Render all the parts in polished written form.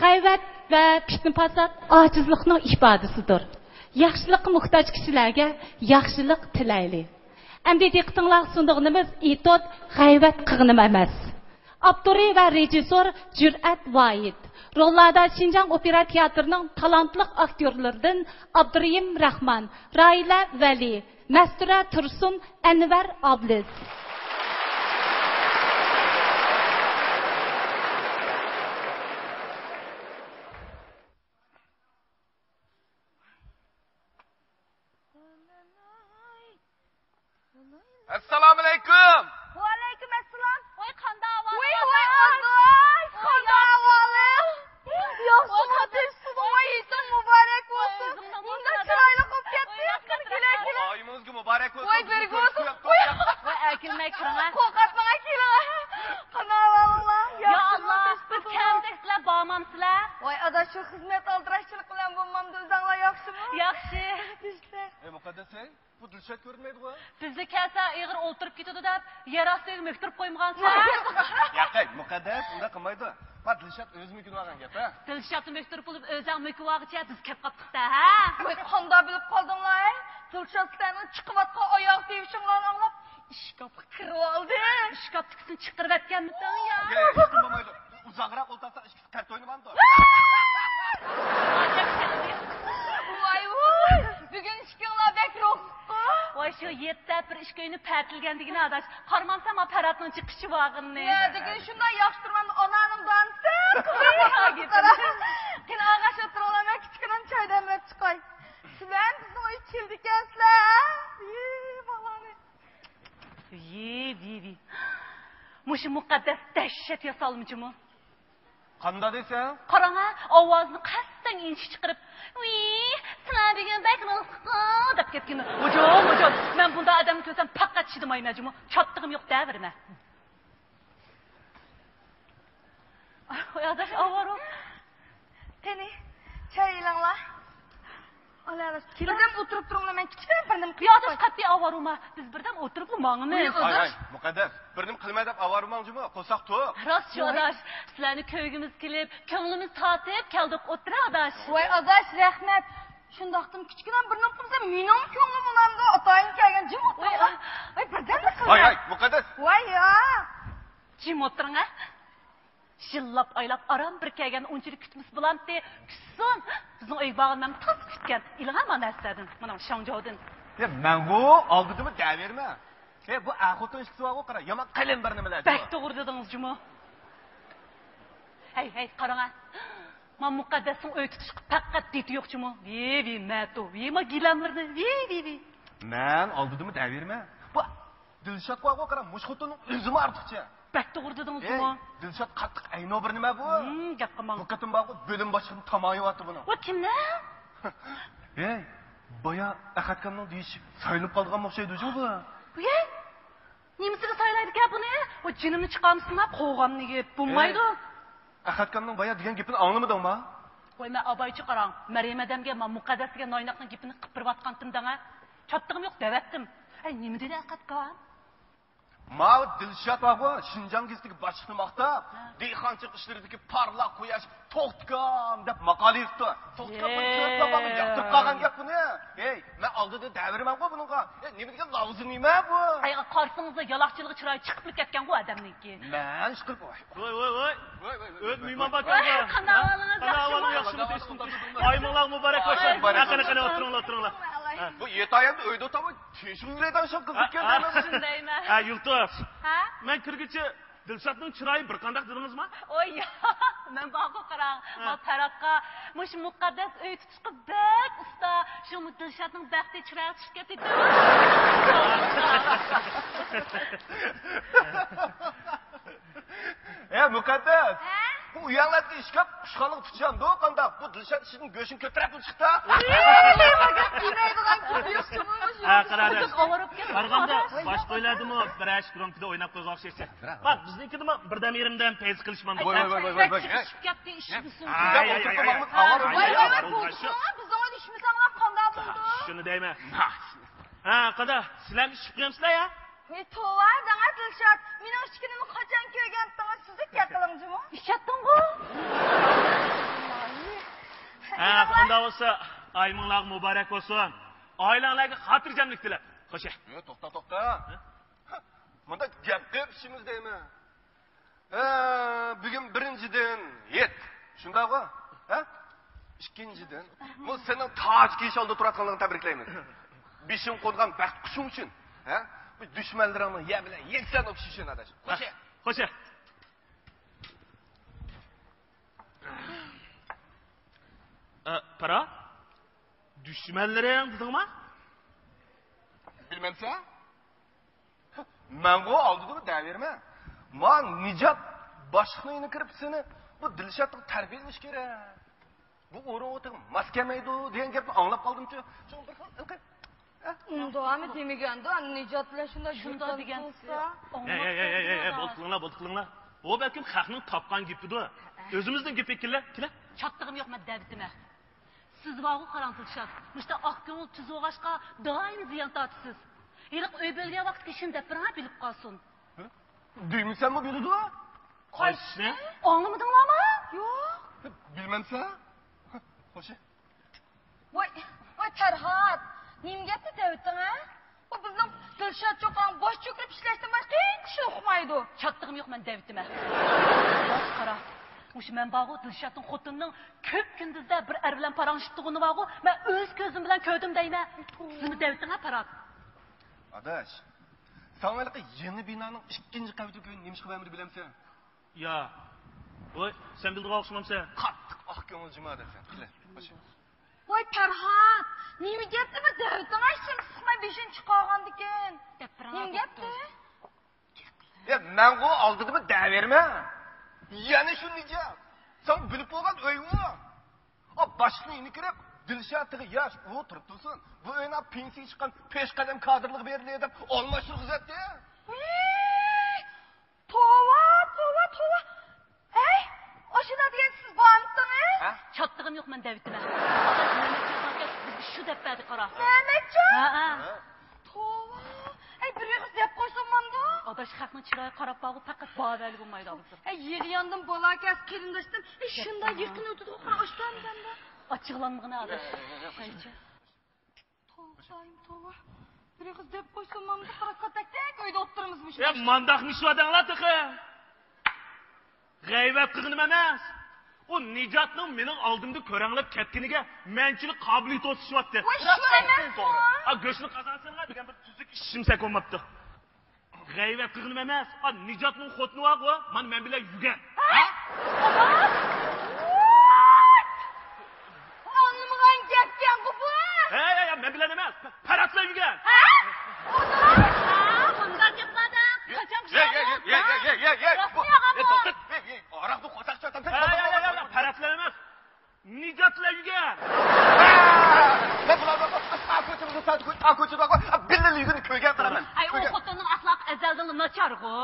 g'ayvat va fitna-fasod ojizlikning ifodasidir. Yaxshilikqa muhtoj kishilarga yaxshilik tilayli. Endi diqqatinglar sundig'imiz etod g'ayvat qilganim emas. Avtori va rejissor Jur'at Void. Rollarda Şinjan Opera Teatrining talantli aktyorlaridan Abdurrahim Rahman, Raila Vali, Mastura Tursun, Anvar Abliz. Assalomu alaykum. Va alaykum assalom. Voy qanday ahvol? Voy Xudoy, qanday ahvoling? Yaxshi xotirsiz, voy isim muborak bo'lsin. Bunda chiroyli qilib ketdingiz. Keling. Oyimizga muborak bo'lsin. Voy bergo'sin. Voy akilmay kiring. Qo'qatmaga keling. Qanday ahvoling? Ya Allah, biz kamdaksizlar, bormamsizlar? Voy ada shu xizmat oldirashchilik bilan bo'lmamda o'zinglar yaxshimi? Yaxshi. Muqaddas, bu Dilshod ko'rinmaydi-ku. Bizni kelsa ig'ir o'ltirib ketadi deb, yer ostiga mektirib qo'ymagansiz. Yaqay, Muqaddas unda qilmaydi. Va Dilshod o'zi mekib olgan gap-a. Dilshodni mektirib bo'lib, o'zing mekib olg'icha biz kelib qoldik-da, ha? Voy qanday bilib qoldinglar? Dilshoddan chiqib oyoq tevishinglarni anglab, ishkopga kirib oldi. Ishkopnikisini chiqirib aytganmisan ya? Yo'q, bo'lmaydi. Uzoqroq o'ltirsa ishki kart o'ynamamdi. Voy, bugun ishkinglar bek ro'qqa. Voy shu yetda bir ish kuyini patilgandigini adash. Qarmamsam aparatning chiqishi vog'inni. Ya, degan shunday yaxshi turmam, onaning dansi. Kin og'ash o'tirolmay kichkina choy damlab chiqay. Sizlar bizni o'y childi ekansiz. Balani. Ye. Mush muqaddas dahshat yasalmichimi? Qanday desang? Qarang, ovozni qasddan inch chiqarib, "Voy, sizlar degan bakroqqa" deb ketgan. Mo'jol, men bunda odamni ko'rsam faqat chidamaymanmi? Chattig'im yo'q davrima. Voy, adash avaro. Qani, choy ilinglar. Olalar, birdan o'tirib turinglar, men kichkina birnim Yo'dash qat'iy avoruma. Biz birdan o'tirib bo'lmangmiz. Ay, Muqaddas, birnim qilmay deb avormangmi? Qo'saq to'q. Rost shu adash. Sizlarni ko'ygimiz kelib, ko'nglimiz tatib keldik o'tira adash. Voy adash, rahmat. Shundaqdim kichkina birnim qilsa, mening ko'nglim ulamda otayim kelgan jim o'tiring. Voy, birdan qilib. Ay, Muqaddas. Voy ya. Jim o'tiring. Jillab aylab aram bir kelgan unchilik kutimiz bilamdi. Kutsin. Bizning uy bag'indan tas kutgan. Ilg'am narsadan, mana Shangjodan. Ya, men bu oldidimi daverma. Bu axotin ishqisi bor, qara. Yomon qalin bir nimalar. Bak to'g'ri dedingiz, juma. Hey, qarang. Men muqaddasning uy tutishga faqat deti yo'qchimi? Ve, mato, ma gilamlarni, ve. Men oldidimi daverma. Bu Dilshod bor, qara. Mush xotinning o'zimi ortiqcha. Bak to'g'ri dedingiz, juma. Dilshod qattiq ayno bir nima bu? Gap qilmang. Bu qatim bor, bo'lim boshlig'ini tamoyiyoti buni. O kimlar? Ey, boya Ahadkamning deyishib, soyilib qolgan o'xshaydi o'zi bu. Voy, nimasiga saylaydi gap buni? O jinimni chiqamsizlar, qo'g'amni yeb bo'lmaydi. Ahadkamning boya degan gapini anglamadingmi? Voy, men abaychi qarang. Maryam odamga, men muqaddasga noynoqning gapini qilib atgantimdan-a. Chattig'im yo'q, davatdim. Ay, nima dedi Ahadkam? Ma Dilshod bor, Shinjong gezdagi boshliqni maqtab, dehqonchilik ishlaridagi parlaq quyosh to'xtgan deb maqola yozdi. To'xtgan bir so'z topib yoqtirib qolgan gap buni. Ey, men oldida davirman-ku buningga. Nima degan lozim nima bu? Ay, qarsingizda yaloqchilik chiroyi chiqib ketgan bu odamniki. Men chiqib qo'y. Voy. O'z mehmon bakanlar. Qanday ahvolingiz yaxshimi desdim. Oyminglar muborak bo'lsin. Qani o'tiringlar. Bu yetayamda uyda o'taman. Teshinglardan shu qiziq keldi. Shundaymi? Ha, Yultos. Ha? Men kirguncha Dilshodning chiroyi bir qanday dedingizmi? Oy, men boqqa qarang. Men taraqqa mush muqaddas uy tutishga bak usta. Shu Dilshodning baxti chiroyi tushib ketdi. Muqaddas. Bu uyanlarga ishkab qushxonani tutishandi, qanday? Bu Dilshod ishining go'shin ko'tarib chiqdi. Qaradi. Qaraganda bosh qo'yladimi? Bir ash kronkida o'ynab qo'ygan o'xshaysiz. Bak, biznikida birdam yerimdan payz qilishman. Voy. Chiqib ketdi ishimiz. Bizning ishimizga qanday bo'ldi? Shuni deyman. Ha, qada, sizlar ish qilgamsizlar ya? Tovar danga Dilshod, mening ishkinimni qachon ko'rgan, sizni kaqilimjimi? Ishlatding-ku. Qanday bo'lsa, ayminglar muborak bo'lsin. Oilanglarga xotirjamlik tilab. Xo'sh. To'xta. Bunda gap qilib ishimiz deymi? Bugun birinchidan et. Shundaqmi? Ha? Ikkinchidan, bu sening Tojikistonda turadiganligini tabriklaymiz. Beshing qo'ygan baxt qushing uchun, ha? Bu dushmanlaringni ye bilan yeksan o'pish uchun adash. Xo'sh. Para? Dushmanlaring dedingmi? Bilmamsa? Men bu oldida daverma. Men Nijat boshliqni kirib seni bu Dilshatni tarbiyalash kerak. Bu o'rin o'tib maskemaydi degan gapni anglab qoldim-chi. Shu bir xil Undami demaganda Nijatlar shunda degan bo'lsa. Bo'ldiqlinglar. Bu balkim xalqning topgan gapidir. O'zimizning gap ekanlar. Chattig'im yo'q men Davidima. Siz vaqo qarang Dilshat. Mushta oqko'ngil tuzo'g'ashqa doim ziyon tortasiz. Yiliq uy bo'lgan vaqtga shunda birha bilib qolsin. Duymisanmi biladi? Qaysi? Anglamadinglarmi? Yo'q. Bilmamsa? Xo'sh. Voy Farhod, nima gapni Daviddan, ha? Bu bizning Dilshat cho'qon bosh cho'kirib ishlashdan boshqa hech kishi uqmaydi. Chattig'im yo'q men Davidima. Qara. Mush men bog'u Dilshatning xotinining ko'p kunduzda bir er bilan paranglashibdigini bog'u men o'z ko'zim bilan ko'rdim deyman. Sizmi Daviddan Farhod? Adash. Sanalqi yeni binoning ikkinchi qavitiga nima ish qilamini bilamsan? Ya. Voy, sen bildiga o'xshamamsan. Qattiq oq ko'ngil jimodasan. Xo'sh. Voy Farhod, nima gapni bu Daviddan aytsin, siqmay beshinchi qolgandikan. Nima gapni? Men bu oldida daverma. Yana shu Nijat. Sen bilib bo'lgan o'ymi? Boshliqni ini kirib Dilshatga yosh o'tirib tursin. Bu o'yna pensiya chiqqan peshqadam kadrlik beriladi deb olmashtirg'izatdi. Tova. Ey, oshuna degan siz bormisiz? Ha? Chattig'im yo'q men Davidima. Shu deb berdi qara. Mehmetjon? Ha. Tova. Ey, bir yo'q deb qo'ysamman-da. Adash xalqning chiroyi qarab bog'i faqat boverli bo'lmaydi hozir. Ey, yer yandim bolakas kelindashdim. Shunda yaqin o'tdi oxir ochtamdanda. Ochiqlanmag'ini adash. Qancha? Tova. Bir yo'q deb qo'ysamman-da, qarakatak uyda o'tirmizmi? Mandaq mishvadanglar tiqi. G'aybat qilganim emas. O Nijatning mening oldimda ko'ranglab ketganiga menchilik qobiliyati o'sishyapti. Voy, shu emas. Go'shtni qazansanlar degan bir tuzuk ishim sakomapti. G'aybat qilganim emas. Nijatning xotini bor-ku, men bilan yurgan. Anlamagan gapgan bu. Men bilan emas, paratlar yurgan. Bunday gaplarda qachon Araqni qo'taqcha tam. Paratlar emas. Nijatlar yurgan. Men bularga ko'chada billigini ko'rgan qaraman. Ay, u xotinning axloq azaldan nacharg'u.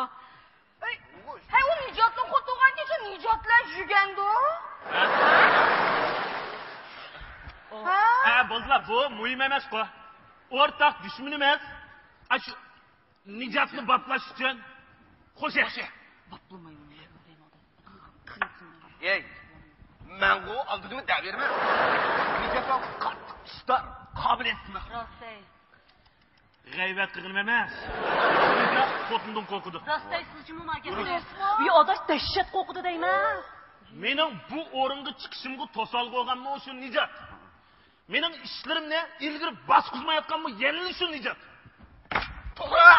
Hey, u Nijatning xotingancha Nijatlar yurgandi. Bo'ldilar, bu muhim emas-ku. O'rtaq dushman emas. Shu Nijatni botlash uchun xo'sh. Botlamayman. Ey, men bu oldimni daverma. Nijatga qattiq ishlar, qobiliyatli. Rostay. G'aybat qilganim emas. Nijat xotindan qo'rqdi. Rostay sizmi maga? Bu odash dahshat qo'rqdi deyman. Mening bu o'ringa chiqishimga to'salg'i bo'lganmi o'sha Nijat? Mening ishlarimni ilgari bosqizmayotganmi yana shu Nijat? To'g'ri.